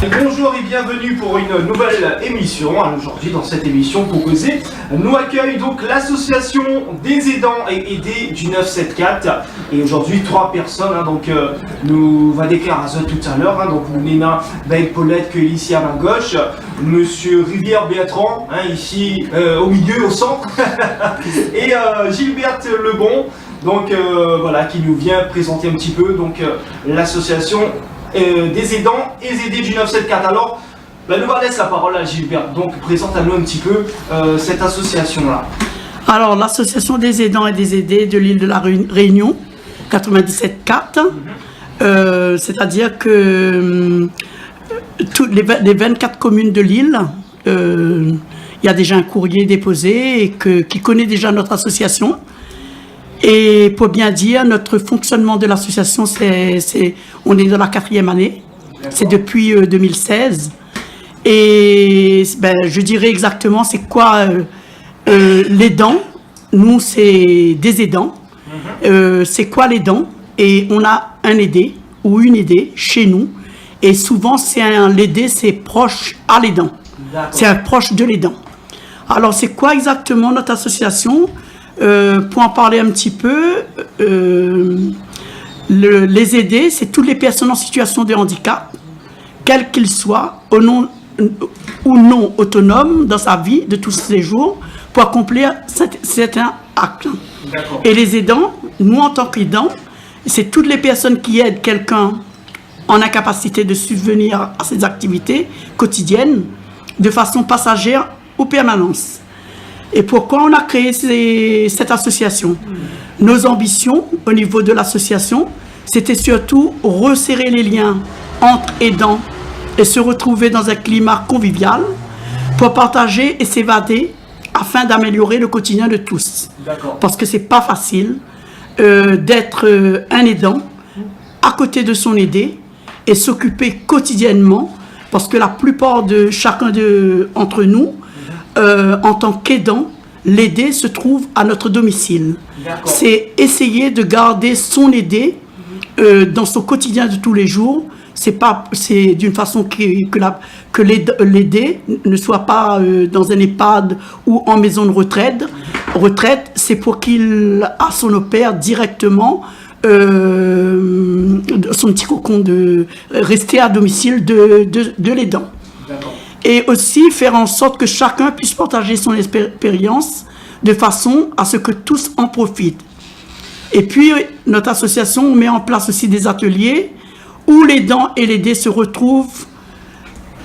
Bonjour et bienvenue pour une nouvelle émission. Aujourd'hui, dans cette émission proposée, nous accueille donc l'association des aidants et aidés du 974. Et aujourd'hui, 3 personnes, nous va déclarer ça tout à l'heure. Donc, Léna Paulette, qui est ici à ma gauche, Monsieur Rivière Béatran, ici au milieu, au centre, et Gilberte Lebon, donc voilà, qui nous vient présenter un petit peu l'association des aidants et aidés du 974. Alors, nous va laisser la parole à Gilbert. Donc, présente-nous un petit peu cette association-là. Alors, l'association des aidants et des aidés de l'île de la Réunion, 97.4, c'est-à-dire que toutes les 24 communes de l'île, il y a déjà un courrier déposé et qui connaît déjà notre association. Et pour bien dire, notre fonctionnement de l'association, on est dans la 4e année, c'est depuis 2016. Et je dirais exactement, c'est quoi l'aidant. Nous, c'est des aidants. C'est quoi l'aidant? Et on a un aidé ou une aidée chez nous. Et souvent, l'aidé, c'est proche à l'aidant. C'est un proche de l'aidant. Alors, c'est quoi exactement notre association? Pour en parler un petit peu, les aidés, c'est toutes les personnes en situation de handicap, quels qu'ils soient, ou non autonomes dans sa vie de tous les jours, pour accomplir certains actes. Et les aidants, nous en tant qu'aidants, c'est toutes les personnes qui aident quelqu'un en incapacité de subvenir à ses activités quotidiennes de façon passagère ou permanente. Et pourquoi on a créé cette association? Nos ambitions au niveau de l'association, c'était surtout resserrer les liens entre aidants et se retrouver dans un climat convivial pour partager et s'évader afin d'améliorer le quotidien de tous. Parce que c'est pas facile d'être un aidant à côté de son aidé et s'occuper quotidiennement, parce que la plupart de chacun entre nous, en tant qu'aidant, l'aidé se trouve à notre domicile. C'est essayer de garder son aidé dans son quotidien de tous les jours. C'est d'une façon que l'aidé ne soit pas dans un EHPAD ou en maison de retraite. C'est pour qu'il a son au pair directement, son petit cocon de rester à domicile de l'aidant. Et aussi faire en sorte que chacun puisse partager son expérience de façon à ce que tous en profitent. Et puis, notre association met en place aussi des ateliers où l'aidant et l'aidé se retrouvent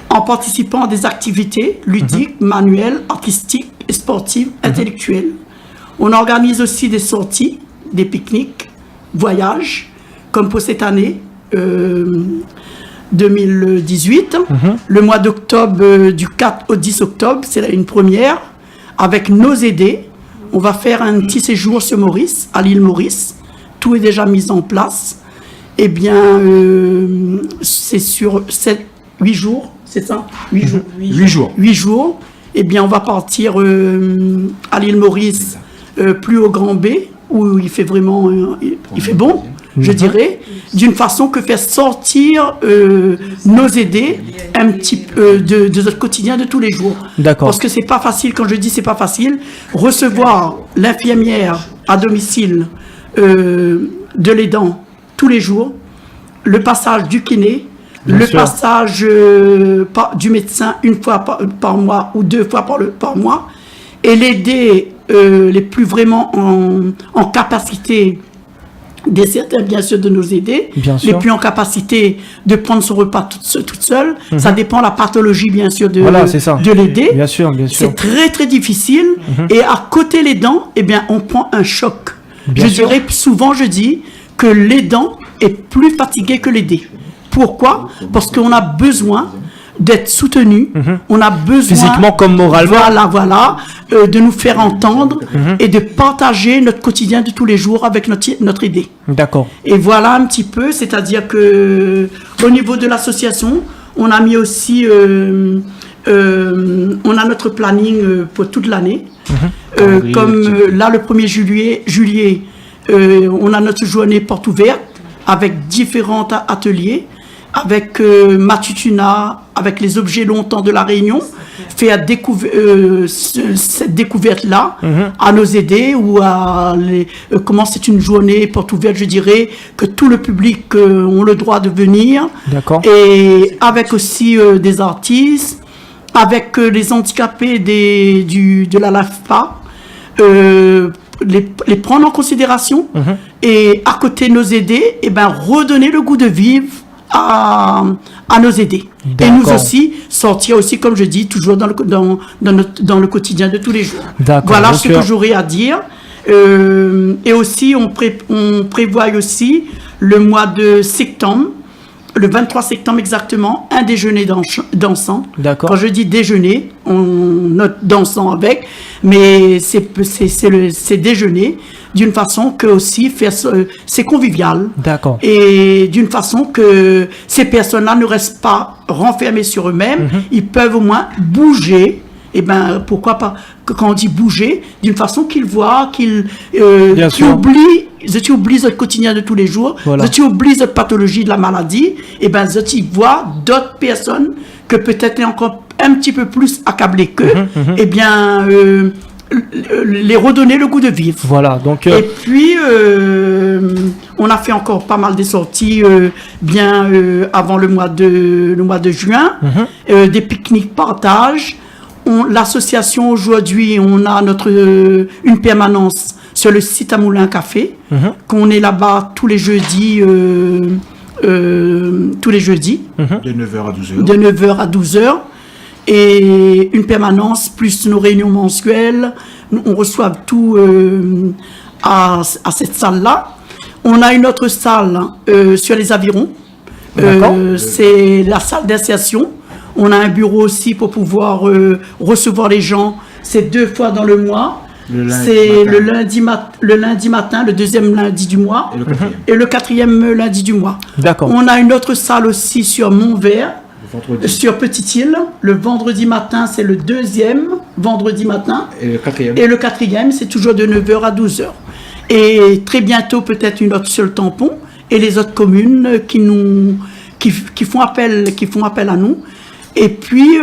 en participant à des activités ludiques, manuelles, artistiques, sportives, intellectuelles. On organise aussi des sorties, des pique-niques, voyages, comme pour cette année 2018, le mois d'octobre, du 4 au 10 octobre, c'est une première, avec nos aidés. On va faire un petit séjour sur Maurice, à l'île Maurice. Tout est déjà mis en place. Eh bien, c'est sur 8 jours, c'est ça? 8 jours. 8 jours. Eh bien, on va partir à l'île Maurice, plus au Grand B, où il fait vraiment, il fait bon, je dirais, d'une façon que faire sortir nos aidés un petit peu de notre quotidien de tous les jours. Parce que c'est pas facile, quand je dis c'est pas facile, recevoir l'infirmière à domicile de l'aidant tous les jours, le passage du kiné, passage du médecin une fois par mois ou 2 fois par mois, et l'aider les plus vraiment en capacité, des certains bien sûr de nos aidés, les plus en capacité de prendre son repas toute seule. Ça dépend de la pathologie bien sûr de l'aider. Bien sûr. C'est très très difficile. Et à côté l'aidant, eh bien on prend un choc. Dirais souvent, je dis que l'aidant est plus fatigué que l'aidé. Pourquoi? Parce qu'on a besoin d'être soutenu, on a besoin physiquement comme moralement, de nous faire entendre et de partager notre quotidien de tous les jours avec notre aidé. D'accord. Et voilà un petit peu, c'est-à-dire que au niveau de l'association, on a mis aussi, on a notre planning pour toute l'année. Là, le 1er juillet, on a notre journée porte ouverte avec différents ateliers, avec Matutuna, avec les objets longtemps de la Réunion, fait cette découverte-là à nos aidés ou à comment c'est une journée porte ouverte, je dirais, que tout le public ont le droit de venir. D'accord. Et avec aussi des artistes, avec les handicapés de la LAFPA, les prendre en considération et à côté de nos aidés, redonner le goût de vivre à nos aidés. Et nous aussi, sortir aussi, comme je dis, toujours dans le quotidien de tous les jours. Voilà ce que j'aurais à dire. Et aussi, on prévoit aussi le mois de septembre, le 23 septembre exactement, un déjeuner dansant. D'accord. Quand je dis déjeuner, on note dansant avec, mais c'est déjeuner d'une façon que aussi c'est convivial. D'accord. Et d'une façon que ces personnes-là ne restent pas renfermées sur eux-mêmes, ils peuvent au moins bouger. Et pourquoi pas, quand on dit bouger, d'une façon qu'ils voient, qu'ils oublient le quotidien de tous les jours, ils oublient la pathologie de la maladie, et ils voient d'autres personnes que peut-être encore un petit peu plus accablées qu'eux, les redonner le goût de vivre. Voilà, donc... Et puis, on a fait encore pas mal de sorties avant le mois de juin, des pique-niques partage. L'association aujourd'hui, on a une permanence sur le site à Moulin Café, qu'on est là-bas tous les jeudis. De 9h à 12h. De 9h à 12h. Et une permanence, plus nos réunions mensuelles. On reçoit tout à cette salle-là. On a une autre salle sur les avirons. C'est la salle d'insertion. On a un bureau aussi pour pouvoir recevoir les gens. C'est 2 fois dans le mois. C'est le lundi matin, le deuxième lundi du mois. Et le quatrième lundi du mois. D'accord. On a une autre salle aussi sur Montvert, sur Petite-Île. Le vendredi matin, c'est le deuxième vendredi matin. Et le quatrième, c'est toujours de 9h à 12h. Et très bientôt, peut-être une autre sur le tampon. Et les autres communes qui font appel à nous. Et puis,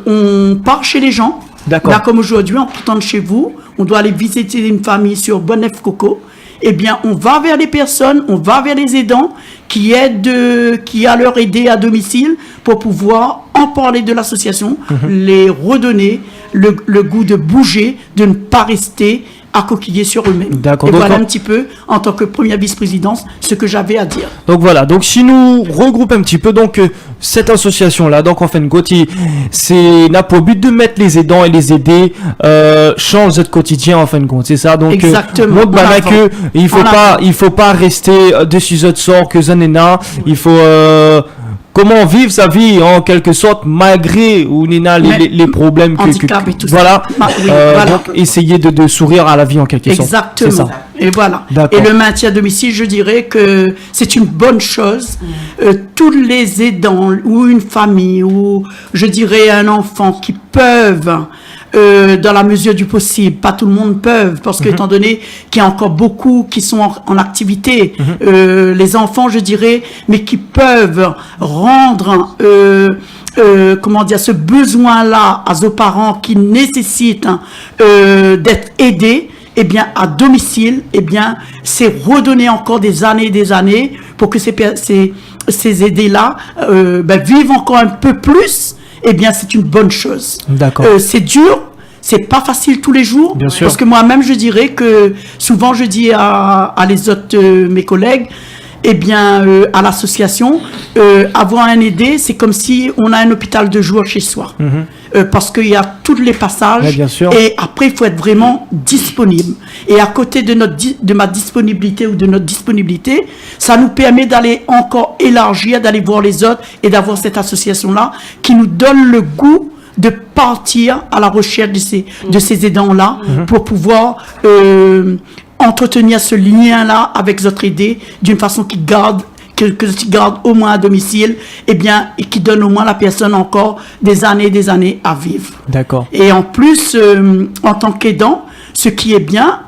on part chez les gens. D'accord. Là, comme aujourd'hui, en partant de chez vous, on doit aller visiter une famille sur Bonnef-Coco. Eh bien, on va vers les personnes, on va vers les aidants qui à leur aider à domicile pour pouvoir en parler de l'association, les redonner le goût de bouger, de ne pas rester à coquiller sur eux-mêmes. D'accord. Et donc, voilà un petit peu, en tant que première vice-présidence, ce que j'avais à dire. Donc voilà, donc si nous regroupons un petit peu, donc cette association-là, donc en fin de compte, n'a pour but de mettre les aidants et les aider, change notre quotidien en fin de compte, c'est ça. Donc exactement. Il faut pas rester dessus notre sort que Zanena, il faut comment vivre sa vie en quelque sorte malgré ou les problèmes handicap et tout voilà. Ça. Voilà. Donc essayer de sourire à la vie en quelque sorte. Exactement. Et voilà. Et le maintien à domicile, je dirais que c'est une bonne chose. Tous les aidants ou une famille ou je dirais un enfant qui peuvent dans la mesure du possible, pas tout le monde peut, parce que étant donné qu'il y a encore beaucoup qui sont en activité, les enfants, je dirais, mais qui peuvent rendre ce besoin-là à nos parents qui nécessitent d'être aidés, eh bien, à domicile, eh bien, c'est redonner encore des années pour que ces aidés-là vivent encore un peu plus. Eh bien, c'est une bonne chose. D'accord. C'est dur, c'est pas facile tous les jours. Bien sûr. Parce que moi-même, je dirais que souvent, je dis à les autres, mes collègues, eh bien, à l'association, avoir un aidé, c'est comme si on a un hôpital de jour chez soi. Parce qu'il y a tous les passages. Ouais, bien sûr. Et après, il faut être vraiment disponible. Et à côté de ma disponibilité ou de notre disponibilité, ça nous permet d'aller encore élargir, d'aller voir les autres et d'avoir cette association-là qui nous donne le goût de partir à la recherche de ces aidants-là pour pouvoir entretenir ce lien-là avec notre aidé d'une façon qui garde au moins à domicile, et qui donne au moins à la personne encore des années à vivre. D'accord. Et en plus, en tant qu'aidant, ce qui est bien,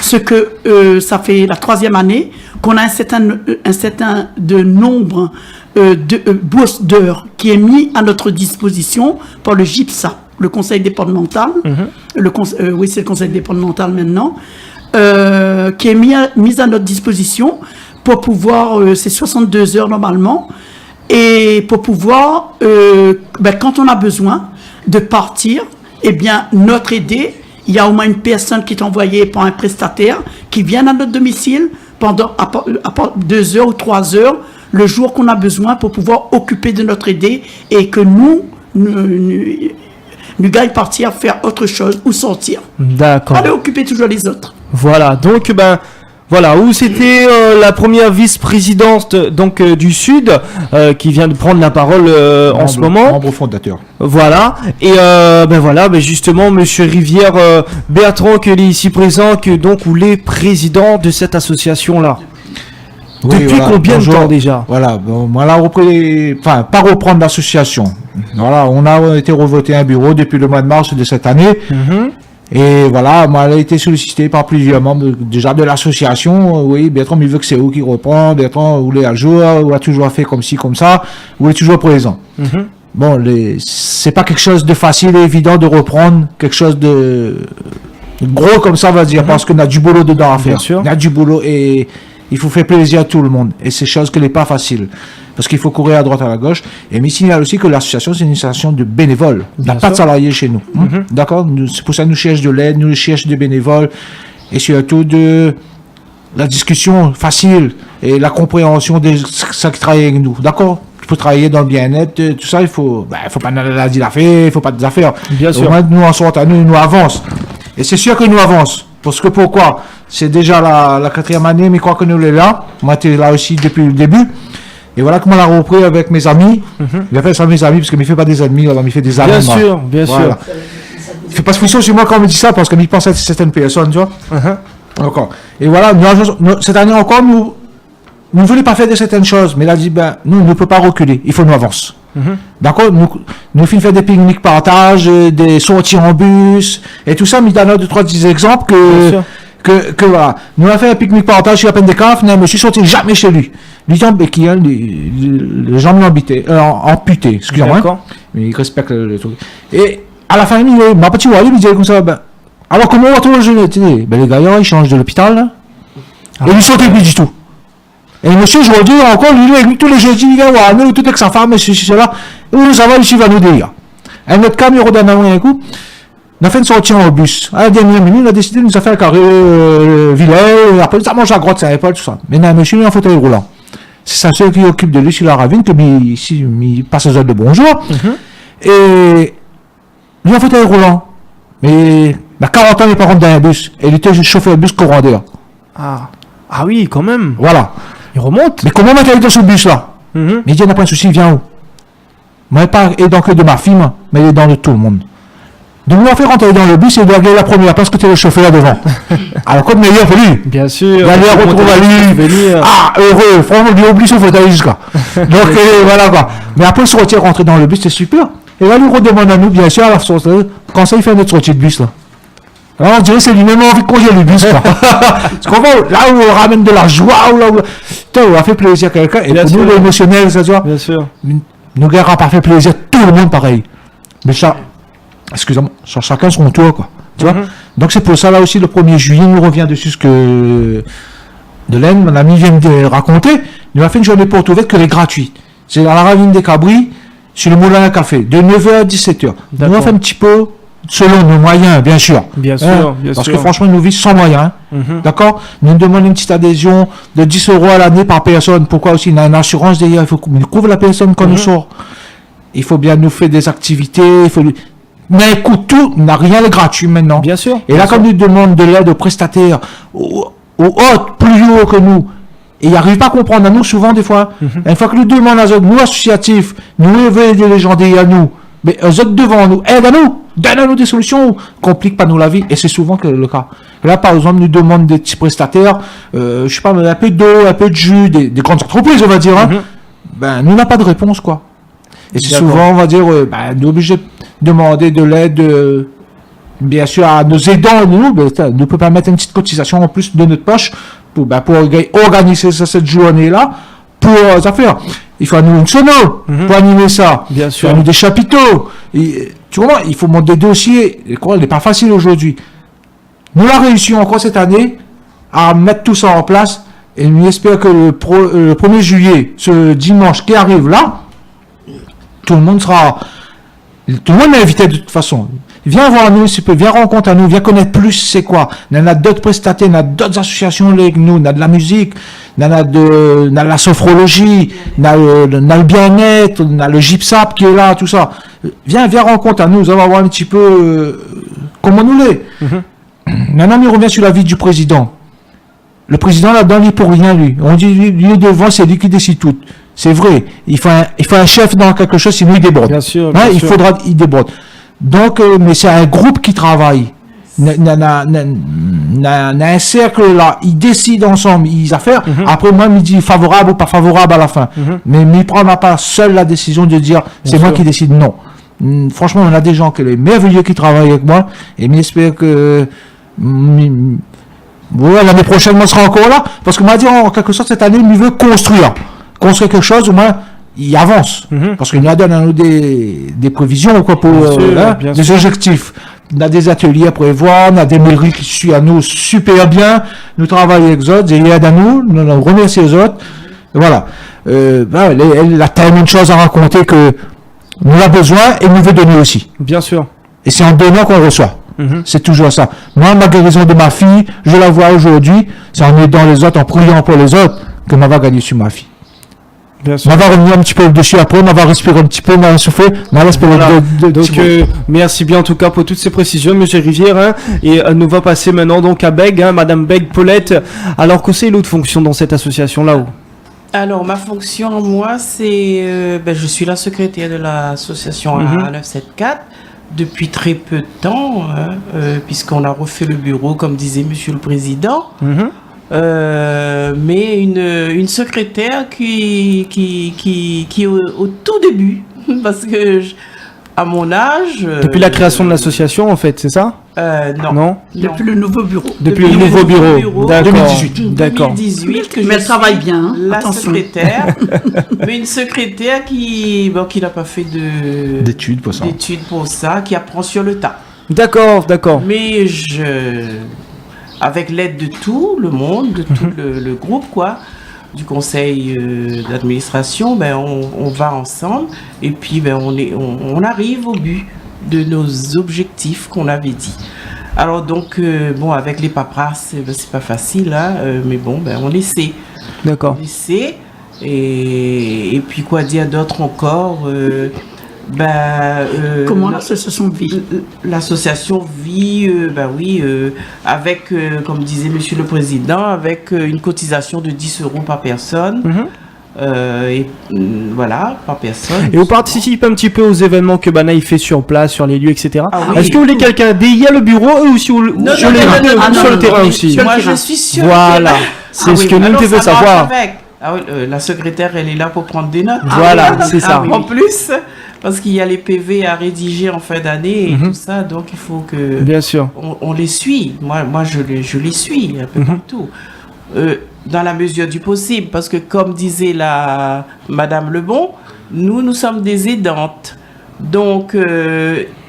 ça fait la 3e année qu'on a un certain de nombre bourse d'heures qui est mis à notre disposition par le GIPSA, le conseil départemental, oui c'est le conseil départemental maintenant, qui est mis à notre disposition pour pouvoir, c'est 62 heures normalement, et pour pouvoir, quand on a besoin de partir, eh bien notre aidé, il y a au moins une personne qui est envoyée par un prestataire qui vient à notre domicile pendant à 2 heures ou 3 heures, le jour qu'on a besoin pour pouvoir occuper de notre aidé et que nous gagne partir faire autre chose ou sortir. D'accord. Allez occuper toujours les autres. Voilà, donc voilà, où c'était la première vice-présidente donc du Sud qui vient de prendre la parole en ce moment. Membre fondateur. Voilà, et justement, Monsieur Rivière Bertrand, qui est ici présent, que donc vous êtes président de cette association-là. Oui, Depuis combien de temps déjà? Voilà, pas reprendre l'association. Voilà, on a été revoté un bureau depuis le mois de mars de cette année. Et voilà, moi, elle a été sollicitée par plusieurs membres déjà de l'association. Oui, Bertrand, il veut que c'est vous qui reprend. Bertrand, vous voulez un jour, vous a toujours fait comme ci, comme ça. Vous êtes toujours présent. Bon, c'est pas quelque chose de facile et évident de reprendre quelque chose de gros comme ça, on va dire, parce qu'on a du boulot dedans à faire. Bien sûr. On a du boulot et il faut faire plaisir à tout le monde. Et c'est chose qui n'est pas facile. Parce qu'il faut courir à droite à la gauche. Et mais il signale aussi que l'association, c'est une association de bénévoles. Il n'y a pas de salariés chez nous. D'accord? C'est pour ça que nous cherchons de l'aide, nous cherchons des bénévoles. Et surtout de la discussion facile et la compréhension de ceux qui travaillent avec nous. D'accord? Il faut travailler dans le bien-être, tout ça, il faut pas la d'affaires, il faut pas des affaires. Bien sûr. Au moins, nous en sortons, nous avance. Et c'est sûr que nous avance. Parce que pourquoi? C'est déjà la 4e année, mais quoi que nous l'est là. Moi, j'étais là aussi depuis le début. Et voilà comment on l'a repris avec mes amis. Il a fait ça avec mes amis, parce qu'il ne fait pas des amis, il fait des amis. Bien sûr. Il ne fait pas de friction sur moi quand on me dit ça, parce qu'il pense à certaines personnes, tu vois. Encore. Et voilà, cette année encore, nous ne voulons pas faire de certaines choses, mais il a dit, nous ne pouvons pas reculer, il faut nous avancer. D'accord? Nous finissons faire des pique-niques partage, des sorties en bus, et tout ça, mais dans 2 3 10 exemples que voilà. Nous avons fait un pique-nique partage sur la peine des caves, mais je me suis sorti jamais chez lui. Lui, qui les gens m'ont amputé, excusez-moi. D'accord. Mais il respecte le truc. Et à la fin, ma petite voix, il me disait comme ça, alors comment on va trouver le jeune? Les gars, ils changent de l'hôpital, là. Et il ne sortait plus du tout. Et monsieur, je vous le dis encore, lui, tous les jeudis, il vient voir nous, tout avec sa femme, et ceci, cela. Et nous savons, ici, il va nous dire. Et notre caméra d'un un coup, on a fait une sortie en bus. À la dernière minute, on a décidé de nous faire un carré Villers, après, ça mange à grotte, ça n'est pas tout ça. Maintenant, monsieur, il est en fauteuil roulant. C'est sa soeur qui occupe de lui sur la ravine, que il passe aux heures de bonjour. Et lui, en fauteuil roulant. Mais, il a 40 ans, il n'est pas rentré dans un bus. Et il était chauffeur de bus commandeur. Ah oui, quand même. Voilà. Il remonte. Mais comment on est dans ce bus-là? Mais il dit, il n'a pas un souci, il vient où? Moi, pas aidant que de ma fille, mais il est dans de tout le monde. Donc, nous, on fait rentrer dans le bus et il doit gagner la première place que tu es le chauffeur là devant. Alors, comme meilleur pour lui. Bien sûr. Il allait retrouver à lui. Ah, heureux. Franchement, il oublie son fauteuil jusqu'à. Donc, voilà quoi. Mais après, se retirer, rentrer dans le bus, c'est super. Et là, il redemande à nous, bien sûr, à la source, quand ça, il fait notre sortie de bus là. Alors, on dirait que c'est lui-même envie de conduire le bus, quoi. Parce qu'on va là où on ramène de la joie, putain, on a fait plaisir à quelqu'un. Et pour nous, l'émotionnel, ça, tu vois. Bien sûr. Nous, gars, on pas fait plaisir à tout le monde pareil. Mais ça, excusez-moi, chacun son tour, quoi. Tu vois. Donc, c'est pour ça, là aussi, le 1er juillet, nous revient dessus ce que Delaine, mon ami, vient de raconter. Nous a fait une journée porte ouverte que les gratuite. C'est dans la ravine des Cabris, sur le moulin à café, de 9h à 17h. Nous, on fait un petit peu selon nos moyens, bien sûr. Bien sûr. Parce que franchement, nous vivons sans moyens. D'accord? Nous demandons une petite adhésion de 10 € à l'année par personne. Pourquoi aussi? Il y a une assurance derrière. Il faut qu'on couvre la personne quand nous sort. Il faut bien nous faire des activités. Mais écoute, tout n'a rien de gratuit maintenant. Bien sûr. Et là, quand nous demandons de l'aide aux prestataires, aux autres plus haut que nous, et ils n'arrivent pas à comprendre à nous souvent des fois. Une fois que nous demandons à nous associatifs, nous veulent aider les gens derrière nous. Mais eux autres devant nous, aide à nous, donne à nous des solutions, complique pas nous la vie, et c'est souvent que le cas. Là, par exemple, nous demandent des petits prestataires, je sais pas, un peu d'eau, un peu de jus, des grandes entreprises, on va dire, nous n'avons pas de réponse, quoi. Et c'est souvent, on va dire, nous sommes obligés de demander de l'aide, bien sûr, à nos aidants, nous ne pouvons pas mettre une petite cotisation en plus de notre poche pour organiser cette journée-là pour affaires. Il faut à nous une sono pour animer ça. Bien Il sûr. faut à nous des chapiteaux. Et, tu vois, il faut monter des dossiers. Et quoi, il n'est pas facile aujourd'hui. Nous avons réussi encore cette année à mettre tout ça en place. Et nous espérons que le 1er juillet, ce dimanche qui arrive là, tout le monde est invité de toute façon. Viens voir nous, si tu peux, viens rencontrer à nous, viens connaître plus c'est quoi. Il y en a d'autres prestataires, il y en a d'autres associations avec nous, il y a de la musique, il y a de la sophrologie, il y a le bien-être, il y a le gypsap qui est là, tout ça. Viens rencontrer à nous, on va voir un petit peu comment nous l'est. Maintenant, on revient sur la vie du président. Le président là-dedans, il est pour rien, lui. On dit, lui est devant, c'est lui qui décide tout. C'est vrai. Il faut un chef dans quelque chose, sinon il déborde. Bien sûr. Hein, Bien sûr. il déborde. Donc, mais c'est un groupe qui travaille. Il y a un cercle là, ils décident ensemble, ils affaires. Après, moi, il me dit favorable ou pas favorable à la fin. Mais il ne prendra pas seul la décision de dire c'est moi sûr. qui décide. Non. Franchement, on a des gens qui sont merveilleux qui travaillent avec moi et j'espère que l'année prochaine, on sera encore là. Parce que m'a dit en quelque sorte, cette année, il veut construire quelque chose, au moins. Il avance, parce qu'il nous donne à nous des prévisions quoi, pour bien des objectifs. On a des ateliers à prévoir, on a des mairies qui suivent à nous super bien, nous travaillons avec les autres, ils aident à nous remercie les autres. Et voilà. Elle a tellement de choses à raconter que nous avons besoin et nous veut donner aussi. Bien sûr. Et c'est en donnant qu'on reçoit. C'est toujours ça. Moi, ma guérison de ma fille, je la vois aujourd'hui, c'est en aidant les autres, en priant pour les autres, que ma va gagner sur ma fille. Bien sûr. On va revenir un petit peu dessus après, on va respirer un petit peu, on va souffler, on va respirer Voilà. Donc petit peu. merci bien en tout cas pour toutes ces précisions, Monsieur Rivière. Hein. Et nous va passer maintenant donc à Beg, hein, Madame Beg Paulette. Alors que c'est l'autre fonction dans cette association là-haut? Alors, ma fonction, moi, c'est... je suis la secrétaire de l'association A974 depuis très peu de temps, hein, puisqu'on a refait le bureau, comme disait Monsieur le Président. Mais une secrétaire qui est au tout début, parce que à mon âge... Depuis la création de l'association en fait, c'est ça? Non. Depuis le nouveau bureau. Depuis le nouveau bureau. D'accord. 2018. 2018 que Mais je elle travaille suis bien, hein. la Attention. secrétaire. Mais une secrétaire qui n'a pas fait D'études pour ça. d'études pour ça, qui apprend sur le tas. D'accord. Mais avec l'aide de tout le monde, de tout le groupe, quoi, du conseil d'administration, on va ensemble et puis on arrive au but de nos objectifs qu'on avait dit. Alors donc, avec les paperasses, c'est pas facile, hein, mais on essaie. D'accord. On essaie. Et puis quoi dire d'autre encore Comment l'association vit? L'association vit, avec, comme disait Monsieur le Président, avec une cotisation de 10 € par personne. Voilà, par personne. Et vous participez un petit peu aux événements que Banaï fait sur place, sur les lieux, etc. Ah oui. Est-ce que vous voulez quelqu'un derrière le bureau ou sur le terrain aussi? Moi, je suis sûre. Voilà, c'est ce que nous devons savoir. Ah oui, la secrétaire, elle est là pour prendre des notes. Voilà, c'est ça. En plus, parce qu'il y a les PV à rédiger en fin d'année et tout ça, donc il faut que Bien sûr. on les suit. Moi je les suis un peu partout. Dans la mesure du possible, parce que comme disait la Madame Lebon, nous sommes des aidantes. Donc,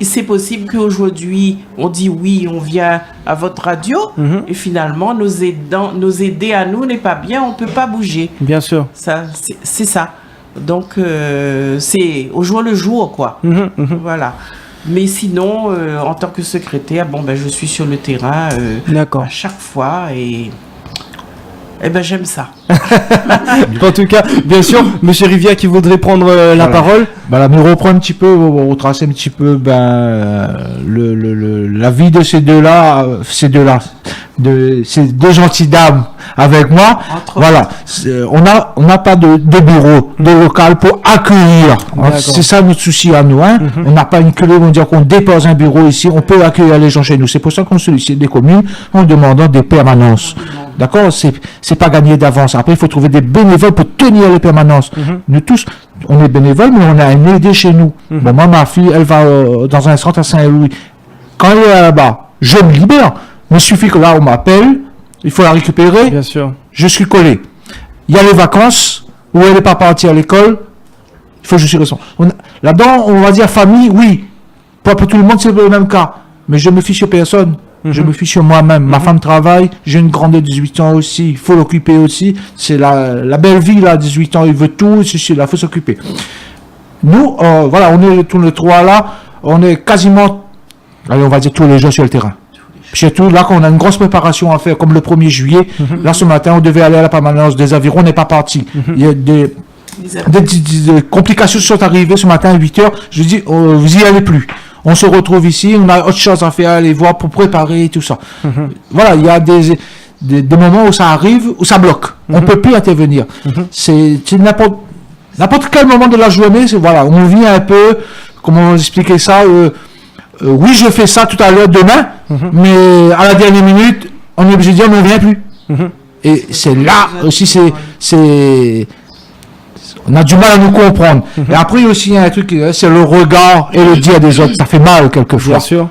c'est possible qu'aujourd'hui, on dit oui, on vient à votre radio, et finalement, nos aidés à nous n'est pas bien, on ne peut pas bouger. Bien sûr. Ça, c'est ça. Donc, c'est au jour le jour, quoi. Voilà. Mais sinon, en tant que secrétaire, je suis sur le terrain D'accord. à chaque fois et j'aime ça. En tout cas, bien sûr, Monsieur Rivière qui voudrait prendre la parole. Mais on reprend un petit peu, on retrace un petit peu la vie de ces deux-là, ces deux gentilles dames avec moi. Voilà, on n'a pas de bureau, de local pour accueillir. C'est ça notre souci à nous. Hein. On n'a pas une clé, on dit qu'on dépose un bureau ici, on peut accueillir les gens chez nous. C'est pour ça qu'on sollicite des communes en demandant des permanences. D'accord, c'est pas gagné d'avance. Après, il faut trouver des bénévoles pour tenir les permanences. Nous tous, on est bénévoles, mais on a un aidé chez nous. Moi, ma fille, elle va dans un centre à Saint-Louis. Quand elle est là-bas, je me libère. Il suffit que là, on m'appelle, il faut la récupérer. Bien sûr. Je suis collé. Il y a les vacances, ou elle n'est pas partie à l'école, il faut que je suis responsable. Là-dedans, on va dire famille, oui. Pas pour tout le monde, c'est le même cas. Mais je me fiche de personne. Je me fiche de moi-même. Ma femme travaille, j'ai une grande de 18 ans aussi, il faut l'occuper aussi. C'est la belle vie, là, 18 ans, il veut tout, il faut s'occuper. Nous, voilà, on est tous les trois là, on est quasiment, allez, on va dire tous les jours sur le terrain. Surtout là, quand on a une grosse préparation à faire, comme le 1er juillet, là, ce matin, on devait aller à la permanence des avirons, on n'est pas parti. Il y a des complications sont arrivées ce matin à 8h. Je dis, vous y allez plus. On se retrouve ici, on a autre chose à faire, aller voir pour préparer et tout ça. Voilà, il y a des moments où ça arrive, où ça bloque. On ne peut plus intervenir. C'est n'importe quel moment de la journée, voilà, on vit un peu, comment vous expliquer ça, oui, je fais ça tout à l'heure, demain, mais à la dernière minute, on est obligé de dire, on ne vient plus. Et c'est là aussi, on a du mal à nous comprendre. Et après aussi, il y a un truc, c'est le regard et le dire des autres. Ça fait mal quelquefois. Bien sûr.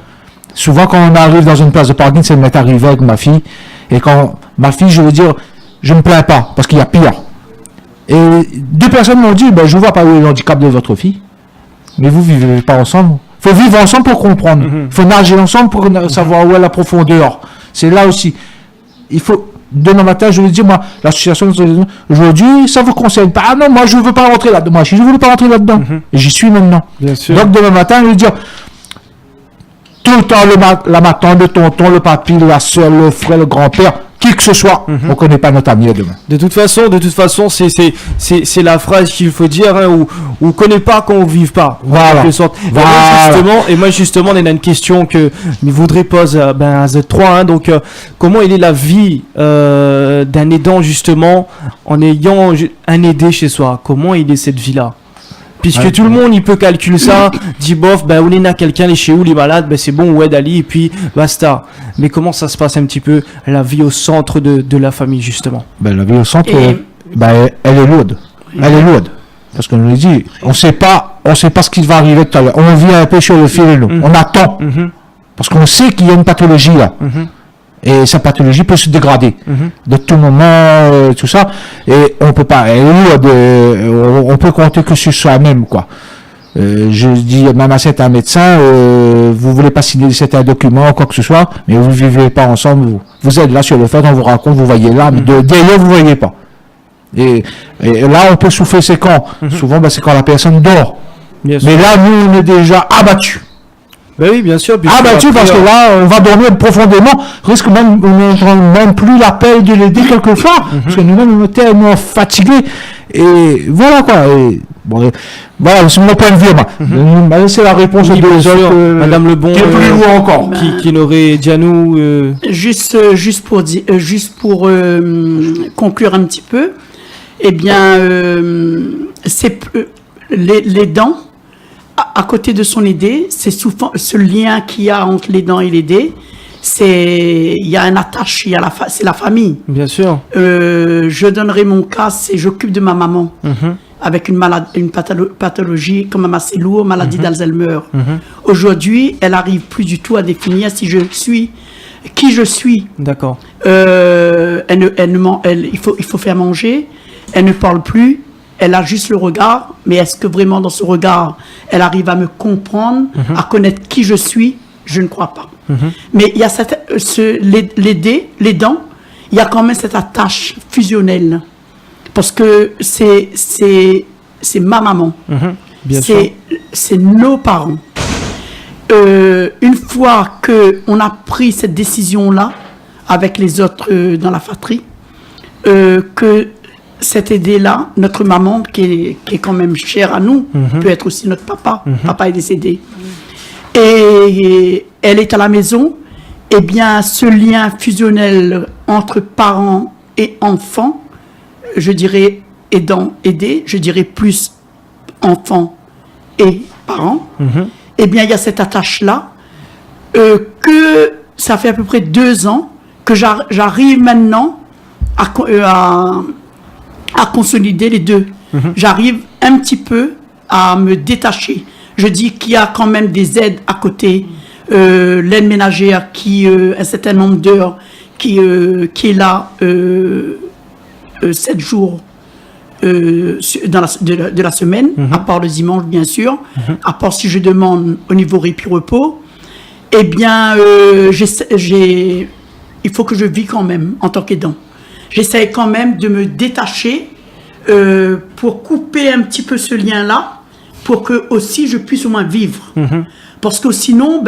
Souvent, quand on arrive dans une place de parking, ça m'est arrivé avec ma fille. Et quand ma fille, je veux dire, je ne me plains pas, parce qu'il y a pire. Et 2 personnes m'ont dit, ben, je ne vois pas où est le handicap de votre fille. Mais vous ne vivez pas ensemble. Il faut vivre ensemble pour comprendre. Il faut nager ensemble pour savoir où est la profondeur. C'est là aussi. Il faut... Demain matin, je vais dire, moi, l'association, aujourd'hui, ça vous concerne pas. Ah non, moi, je ne veux pas rentrer là-dedans. Moi, je ne voulais pas rentrer là-dedans. Et j'y suis maintenant. Bien sûr. Donc, demain matin, je vais dire, tout le temps, la matante, le tonton, le papy, la soeur, le frère, le grand-père, qui que ce soit, on ne connaît pas notre ami demain. De toute façon, c'est la phrase qu'il faut dire, hein, où on connaît pas quand on vive pas. Voilà. En quelque sorte. Voilà. Et moi justement, on a une question que je voudrais poser à Z3. Hein, donc, comment est la vie d'un aidant justement en ayant un aidé chez soi? Comment est cette vie-là? Puisque tout le monde, il peut calculer ça, dit bof, ben, on a quelqu'un, il est chez où, il est malade, ben, c'est bon, ouais, d'Ali, et puis basta. Mais comment ça se passe un petit peu, la vie au centre de la famille, justement? Ben, la vie au centre, ben, elle est lourde. Elle est lourde. Parce qu'on nous dit, on sait pas ce qui va arriver tout à l'heure. On vit un peu sur le fil et l'eau. On attend. Parce qu'on sait qu'il y a une pathologie là. Et sa pathologie peut se dégrader de tout moment, tout ça. Et on peut pas, on peut compter que sur soi-même, quoi. Je dis même à certains médecins, vous voulez pas signer certains documents ou quoi que ce soit, mais vous vivez pas ensemble, vous êtes là sur le fait, on vous raconte, vous voyez là, mais derrière vous voyez pas. Et là, on peut souffler ses camps. Souvent, ben, c'est quand la personne dort. Mais là, nous, on est déjà abattus. Ben oui, bien sûr. Abattus parce que là, on va dormir profondément. Risque même, on n'entend même plus l'appel de l'aider quelquefois. Parce que nous-mêmes, on est tellement fatigués. Et voilà quoi. Et, bon, voilà, c'est mon point de vue. Moi. C'est la réponse de deux autres. Madame Lebon, qui est plus loin encore. Qui n'aurait dit à nous. Juste pour conclure un petit peu, eh bien, c'est les dents. À côté de son aidé, c'est souvent ce lien qu'il y a entre l'aidant et l'aidé. Il y a un attache, c'est la famille. Bien sûr. Je donnerai mon cas, c'est j'occupe de ma maman avec une pathologie quand même assez lourde, maladie d'Alzheimer. Aujourd'hui, elle n'arrive plus du tout à définir si je suis qui je suis. D'accord. Il faut faire manger. Elle ne parle plus. Elle a juste le regard, mais est-ce que vraiment dans ce regard, elle arrive à me comprendre, à connaître qui je suis? Je ne crois pas. Mais il y a les dents, il y a quand même cette attache fusionnelle. Parce que c'est ma maman. C'est nos parents. Une fois qu'on a pris cette décision-là, avec les autres dans la fratrie, que cette aidé-là, notre maman, qui est quand même chère à nous, peut être aussi notre papa. Papa est décédé. Et elle est à la maison. Eh bien, ce lien fusionnel entre parents et enfants, je dirais aidé, je dirais plus enfants et parents, eh bien, il y a cette attache-là, que ça fait à peu près 2 ans que j'arrive maintenant à consolider les deux. J'arrive un petit peu à me détacher. Je dis qu'il y a quand même des aides à côté, l'aide ménagère qui, un certain nombre d'heures, qui est là 7 jours de la semaine, à part le dimanche bien sûr, à part si je demande au niveau répit-repos, eh bien, il faut que je vis quand même en tant qu'aidant. J'essaie quand même de me détacher pour couper un petit peu ce lien-là, pour que aussi je puisse au moins vivre. Parce que sinon,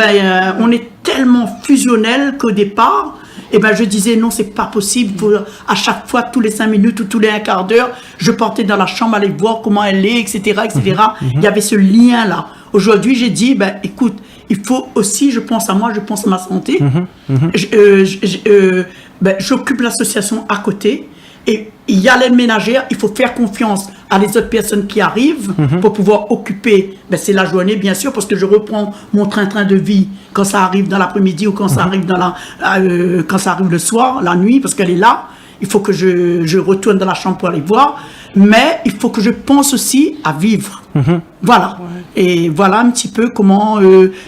on est tellement fusionnel qu'au départ, je disais non, c'est pas possible. À chaque fois, tous les 5 minutes ou tous les un quart d'heure, je partais dans la chambre aller voir comment elle est, etc., etc. Il y avait ce lien-là. Aujourd'hui, j'ai dit, écoute, il faut aussi, je pense à moi, je pense à ma santé. J'occupe l'association à côté. Et il y a l'aide ménagère, il faut faire confiance à les autres personnes qui arrivent pour pouvoir occuper, c'est la journée bien sûr, parce que je reprends mon train-train de vie quand ça arrive dans l'après-midi ou quand ça arrive quand ça arrive le soir, la nuit, parce qu'elle est là. Il faut que je retourne dans la chambre pour aller voir, mais il faut que je pense aussi à vivre. Voilà. Et voilà un petit peu comment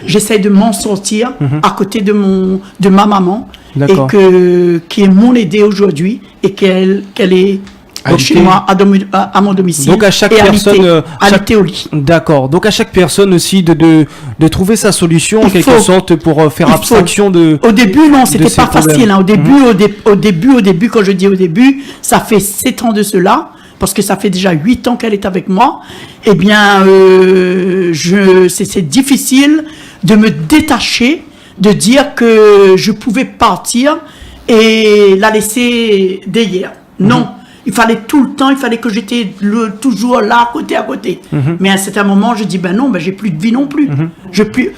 j'essaie de m'en sortir à côté de ma maman, et qui est mon aidée aujourd'hui, et qu'elle est chez moi à mon domicile. Donc à chaque personne, alité au lit. D'accord. Donc à chaque personne aussi de trouver sa solution en quelque sorte pour faire abstraction de. Au début non, c'était pas facile. Au début, quand je dis au début, ça fait 7 ans de cela. Parce que ça fait déjà 8 ans qu'elle est avec moi, eh bien, c'est difficile de me détacher, de dire que je pouvais partir et la laisser derrière. Non, il fallait tout le temps, il fallait que j'étais toujours là, à côté. Mais à un certain moment, je dis, non, j'ai plus de vie non plus.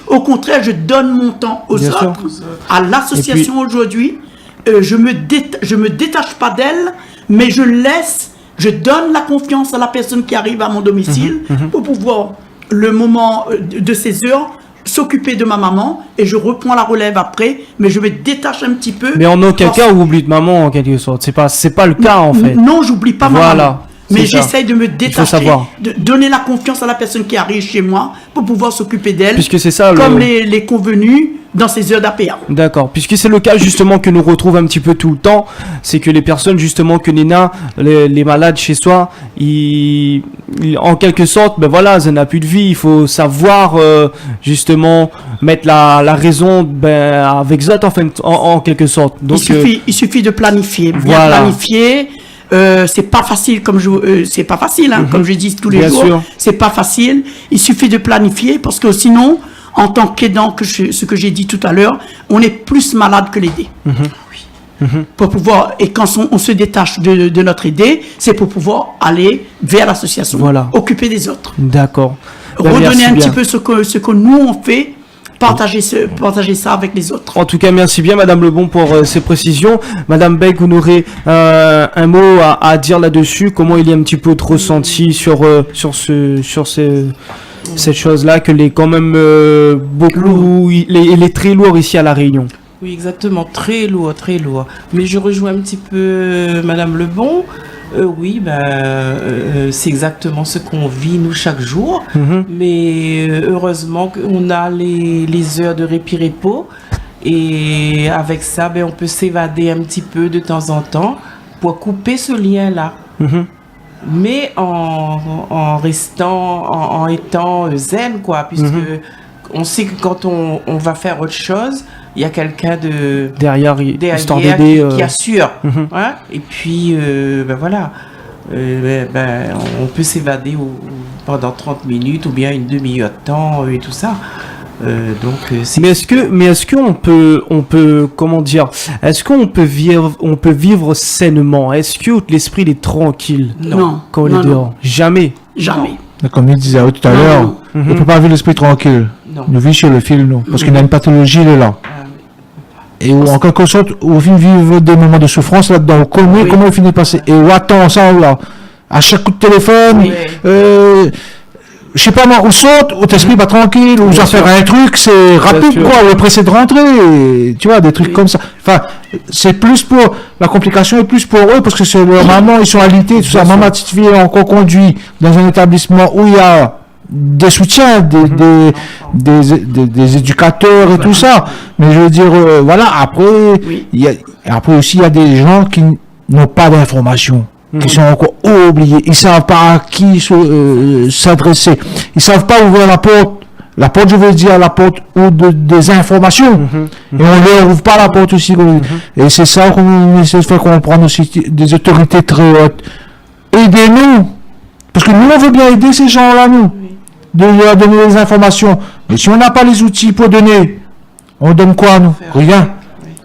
Au contraire, je donne mon temps aux autres. À l'association aujourd'hui, je me détache pas d'elle, mais je donne la confiance à la personne qui arrive à mon domicile pour pouvoir, le moment de ces heures, s'occuper de ma maman, et je reprends la relève après, mais je me détache un petit peu. Mais en aucun cas, vous oubliez de maman en quelque sorte. C'est pas le cas en fait. Non, j'oublie pas ma maman. Mais ça. j'essaye de me détacher, de donner la confiance à la personne qui arrive chez moi pour pouvoir s'occuper d'elle, puisque c'est ça, comme les convenus dans ces heures d'APA. D'accord, puisque c'est le cas justement que nous retrouve un petit peu tout le temps, c'est que les personnes justement que Nina, les malades chez soi, en quelque sorte, ça n'a plus de vie. Il faut savoir justement mettre la raison avec ça en quelque sorte. Donc il suffit de planifier, bien planifier. C'est pas facile comme comme je dis tous les jours. Sûr. C'est pas facile. Il suffit de planifier parce que sinon, en tant qu'aidant, ce que j'ai dit tout à l'heure, on est plus malade que l'aidé. Pour pouvoir, et quand on se détache de notre aidé, c'est pour pouvoir aller vers l'association, occuper des autres. D'accord. Redonner un petit peu ce que nous on fait. Partager ça avec les autres. En tout cas, merci bien, Madame Lebon, pour ces précisions. Madame Beck, vous aurez un mot à dire là-dessus. Comment il y a un petit peu de ressenti sur cette chose-là, que les quand même beaucoup, il est très lourd ici à La Réunion. Oui, exactement, très lourd, très lourd. Mais je rejoins un petit peu Madame Lebon. C'est exactement ce qu'on vit nous chaque jour, mais heureusement qu'on a les heures de répit-repos, et avec ça, on peut s'évader un petit peu de temps en temps pour couper ce lien-là. Mais en restant, en étant zen, puisque on sait que quand on va faire autre chose, il y a quelqu'un derrière histoire d'aider, qui assure. Et puis, on peut s'évader pendant 30 minutes ou bien une demi-heure de temps et tout ça. Mais est-ce qu'on peut comment dire, est-ce qu'on peut vivre sainement? Est-ce que l'esprit est tranquille? Non. Quand on est dehors? Jamais. Comme il disait tout à l'heure, on ne peut pas vivre l'esprit tranquille. Nous vivons sur le fil, non. Parce qu'il y a une pathologie, il est là. Et en quelque sorte, on vit des moments de souffrance là-dedans. Comment il finit de passer? Et on attend ça, là. À chaque coup de téléphone, je sais pas moi, on saute, on t'esprit pas tranquille, on va faire un truc, c'est rapide, on est pressé de rentrer, tu vois, des trucs comme ça. Enfin, c'est plus pour, la complication est plus pour eux, parce que c'est leur maman, ils sont alités, tout ça. Maman, petite fille, encore conduit dans un établissement où il y a des soutiens, des éducateurs et tout ça. Mais je veux dire, après, après aussi, il y a des gens qui n'ont pas d'informations. qui sont encore oubliés. Ils savent pas à qui s'adresser. Ils savent pas ouvrir la porte. La porte, je veux dire, la porte ou des informations. Et on leur ouvre pas la porte aussi. Et c'est ça qu'on essaie de faire comprendre aussi des autorités très hautes. Aidez-nous. Parce que nous, on veut bien aider ces gens-là, nous. De leur donner les informations. Mais si on n'a pas les outils pour donner, on donne quoi, nous? Rien.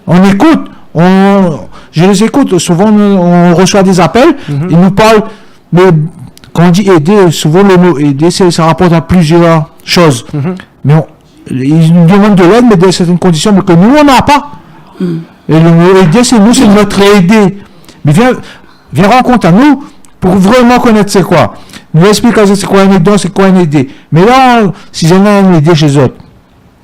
On écoute. Je les écoute. Souvent, on reçoit des appels. Ils nous parlent. Mais quand on dit aider, souvent le mot aider, ça rapporte à plusieurs choses. Mais ils nous demandent de l'aide, mais dans certaines conditions, mais que nous, on n'a pas. Et le mot aider, c'est notre aider. Mais viens rencontre à nous pour vraiment connaître c'est quoi. Nous expliquer c'est quoi un aidant, c'est quoi un aidé. Mais là, si j'en ai un aidé chez eux,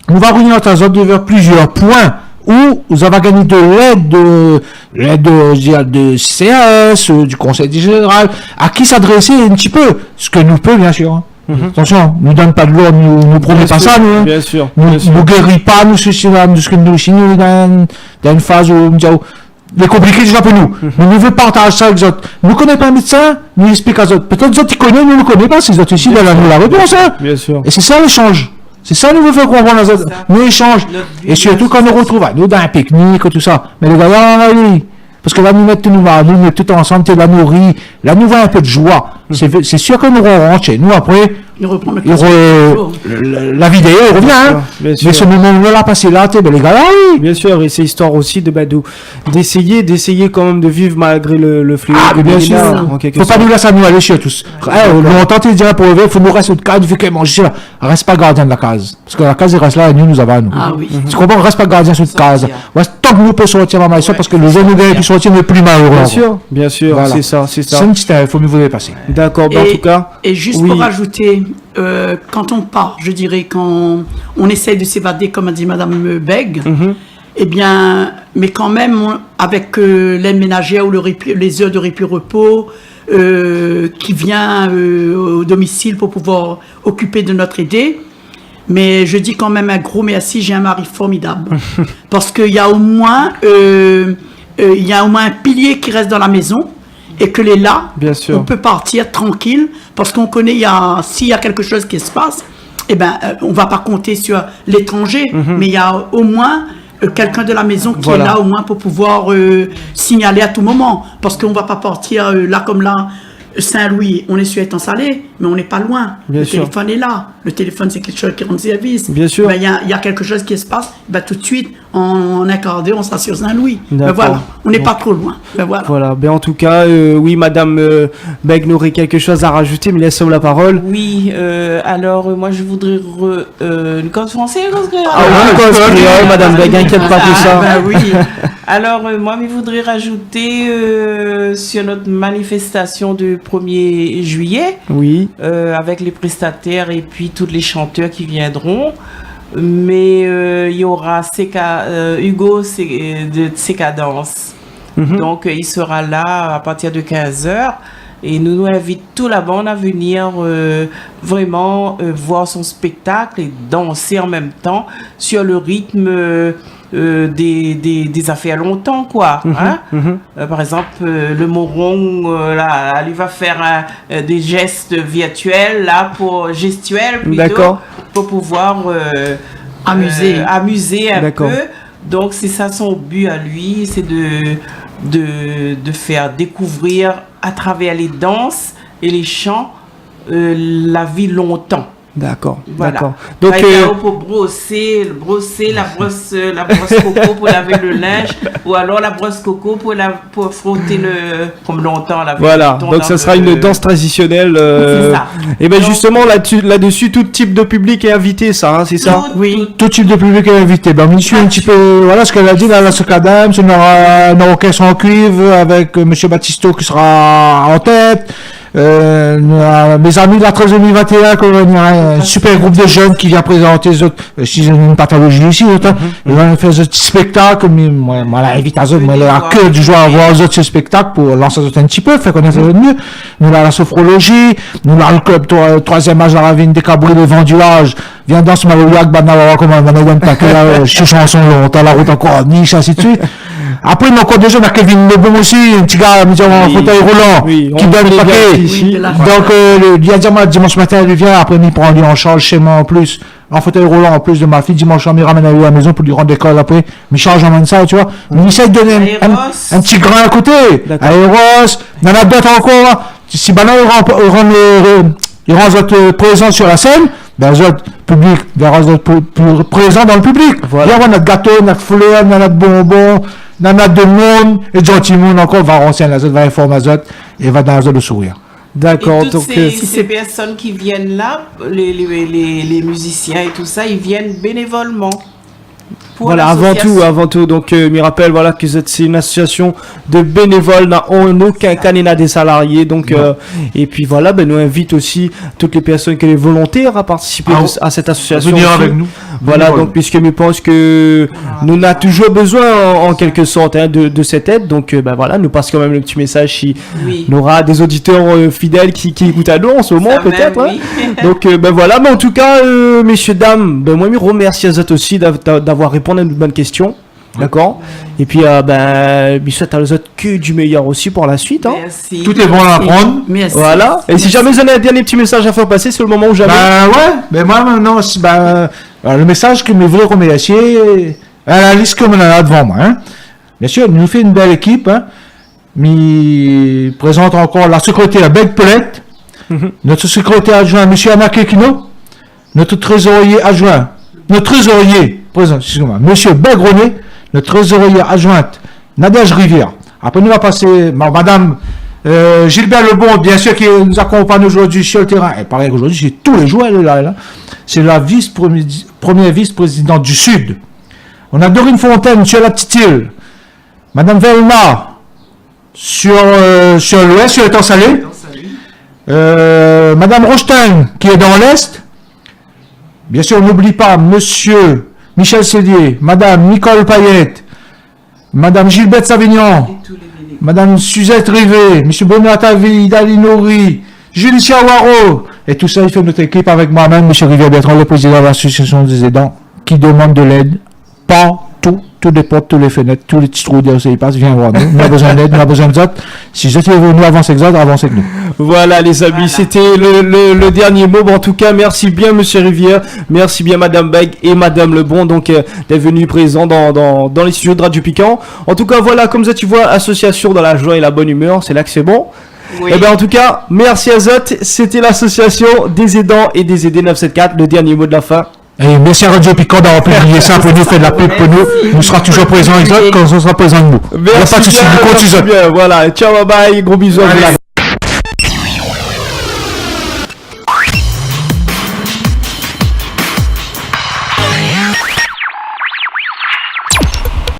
on va réunir notre autres vers plusieurs points où vous avez gagné de l'aide de CAS, du Conseil général, à qui s'adresser un petit peu, ce que nous peut bien sûr. Attention, nous donne pas de l'ordre, nous promet pas ça, nous. Bien sûr. Nous guérit pas, nous, ce que nous, si nous, dans une phase où, les compliqués déjà pour nous. Mais nous veut partager ça avec les autres. Nous connaissons pas un médecin, nous explique à les autres. Peut-être les autres, ils connaissent, nous ne le connaissons pas, ces autres ici, nous la réponse, hein. Bien sûr. Et c'est ça l'échange. C'est ça nous veut faire comprendre les autres. Nous échange. Et surtout quand nous retrouvons, nous dans un pique-nique, tout ça. Mais les gars, oui. Parce que là, nous mettons nous mettons tout ensemble, la nourrir. Là, nous voyons un peu de joie. C'est sûr que nous rentrons chez nous après. La vidéo revient, hein. Mais ce moment-là, passé là, les gars, oui. Bien sûr, et c'est histoire aussi d'essayer quand même de vivre malgré le fléau. Ah, mais bien sûr. Faut pas nous laisser nous aller chez tous. Longtemps, tu dirais pour lever, faut nous rester de case, il faut qu'elle mange. Reste pas gardien de la case. Parce que la case, il reste là et nous avons à nous. Ah oui. Tu comprends? Reste pas gardien sur une case. Tant que nous peut sortir, maman, et ça, parce que le jour où nous devons sortir, nous plus malheureux. Bien sûr, c'est ça. C'est une petite, il faut mieux vous dépasser. D'accord, en tout cas. Et juste pour rajouter, quand on part, je dirais, quand on essaye de s'évader, comme a dit Madame Beg, eh bien, mais quand même, avec l'aide ménagère ou les heures de répit-repos, qui vient au domicile pour pouvoir occuper de notre aidé, mais je dis quand même un gros merci, j'ai un mari formidable. Parce qu'il y a au moins un pilier qui reste dans la maison. Et que les là, on peut partir tranquille, parce qu'on connaît, s'il y a quelque chose qui se passe, eh ben, on ne va pas compter sur l'étranger, mais il y a au moins quelqu'un de la maison qui est là, au moins pour pouvoir signaler à tout moment, parce qu'on ne va pas partir là comme là, Saint-Louis, on est sur Étang Salé, mais on n'est pas loin. Le téléphone est là. Le téléphone, c'est quelque chose qui rend service. Bien sûr. Il y a quelque chose qui se passe, tout de suite, en un quart d'heure, on sera sur Saint-Louis. Voilà, on n'est pas trop loin. Voilà. En tout cas, oui, Madame Beg aurait quelque chose à rajouter, mais laissons la parole. Oui, alors moi je voudrais une code française, Madame Beg, inquiète pas de ça. Oui. Alors moi je voudrais rajouter sur notre manifestation du 1er juillet, oui, avec les prestataires et puis tous les chanteurs qui viendront. Mais il y aura Hugo de Sécadence. Donc il sera là à partir de 15h. Et nous invitons toute la bande à venir vraiment voir son spectacle et danser en même temps sur le rythme des affaires longtemps, quoi. Par exemple, le Moron, là, il va faire des gestes virtuels, là, gestuels plutôt, pour pouvoir amuser un peu. Donc, c'est ça son but à lui, c'est de faire découvrir à travers les danses et les chants la vie longtemps. D'accord. Donc pour brosser la brosse coco pour laver le linge, ou alors la brosse coco pour frotter comme longtemps la. Voilà. Donc ça sera une danse traditionnelle. C'est ça. Et ben justement là-dessus, tout type de public est invité, ça, c'est ça. Oui. Tout type de public est invité. Ben monsieur un petit peu, voilà ce qu'elle a dit là, la Socadam, c'est une orchestre en cuivre avec Monsieur Battisto qui sera en tête. Mes amis de la 13 2021, il y a un super groupe de jeunes qui vient présenter les autres, si j'ai une pathologie ici, ils vont faire ce petit spectacle, mais moi, l'invite à eux, moi, elle a à cœur du jour à voir les autres ce spectacle pour lancer les autres un petit peu, faire connaître les autres mieux. Nous, là, la sophrologie, nous, là, le club, troisième âge, la ravine des Cabrés, le vendulage, viens dans ce Malouiac, Banawa, comment on va nous donner un paquet, chanson longtemps, la route encore, niche, ainsi de suite. Après, il y a encore des jeunes, il y a Kevin Lebon aussi, un petit gars, en Oui. fauteuil roulant, Oui, qui on donne connaît le bien paquet. ici. Oui, de la- Donc, il y a dimanche matin, il vient, après, il prend lui en charge chez moi en plus, en fauteuil roulant en plus de ma fille. Dimanche, il ramène à lui à la maison pour lui rendre l'école après. Mais charge en ça, tu vois. Mais il essaie de donner Aéros. un petit grain à côté. D'accord. Aéros, il y en a d'autres encore. Si maintenant il rend votre présent sur la scène, ben, les autres public, les autres présents dans le public. Voilà. Il y a notre gâteau, notre fleur, notre bonbons, notre monde, et gentil monde encore va renseigner les autres, va informer les autres, et va dans les autres le sourire. D'accord, Et toutes donc ces personnes qui viennent là, les musiciens et tout ça, ils viennent bénévolement. Pour voilà, l'association. avant tout, donc me rappelle voilà que c'est une association de bénévoles, n'a en aucun cas n'a des salariés, donc et puis voilà, ben nous invite aussi toutes les personnes qui sont volontaires à participer à cette association. Venir aussi. avec nous. Voilà, Bénévole. donc puisque je pense que nous n'a toujours besoin en quelque sorte hein, de cette aide, donc ben voilà, nous passe quand même le petit message si Oui. on aura des auditeurs fidèles qui écoutent à nous en ce moment Ça peut-être. même, hein. oui. Donc ben voilà, mais en tout cas messieurs dames, ben moi je remercie à vous aussi d'avoir répondu à une bonne question. D'accord. Et puis ben je souhaite à vous autres que du meilleur aussi pour la suite hein. Merci. Tout est bon à apprendre. Merci. Voilà. Et si jamais vous avez un dernier petit message à faire passer, c'est le moment où jamais. Ben ouais, mais moi maintenant, le message que je voulais remercier, à la liste comme on en a devant moi. Hein. Bien sûr, il nous fait une belle équipe. Hein. Il présente encore la secrétaire Beg Paulette, notre secrétaire adjoint M. Anakekino, notre trésorier adjoint, présent, excusez-moi, M. Beg René, notre trésorier adjointe Nadège Rivière. Après, nous va passer Madame Gilbert Lebon, bien sûr, qui nous accompagne aujourd'hui sur le terrain. Et pareil qu'aujourd'hui, c'est tous les jours, elle est là. C'est la première vice-présidente du Sud. On a Dorine Fontaine sur la petite île. Madame Velma sur l'ouest, sur le temps salé. Madame Rostein, qui est dans l'est. Bien sûr, on n'oublie pas Monsieur Michel Sédier, Madame Nicole Payette, Madame Gilberte Savignon, Madame Suzette Rivet, Monsieur Bonatavi, Dali Nouri, Julie Chiawaro, et tout ça, il fait notre équipe avec moi-même, Monsieur Rivière-Bertrand, le président de l'association des aidants, qui demande de l'aide partout, toutes les portes, toutes les fenêtres, tous les petits trous d'air, il passe, viens voir nous. On a besoin d'aide, on a besoin de ça. Si vous êtes venus avancer avec ça, avancez avec nous. Voilà les amis, Voilà. c'était le dernier mot. Bon, en tout cas, merci bien Monsieur Rivière, merci bien Madame Beg et Madame Lebon donc d'être venus présents dans les studios de Radio Piquant. En tout cas, voilà, comme ça tu vois, association dans la joie et la bonne humeur, c'est là que c'est bon. Oui. Et bien en tout cas, merci à Zot, c'était l'association des aidants et des aidés 974, le dernier mot de la fin. Et merci à Radio Piquant d'avoir publié ça pour nous, fait de la pub pour nous. Nous sera toujours présent avec eux quand on sera présent de nous. Il n'y a pas de souci, nous merci continuons. bien, voilà, ciao, bye bye, gros bisous à vous. Allez.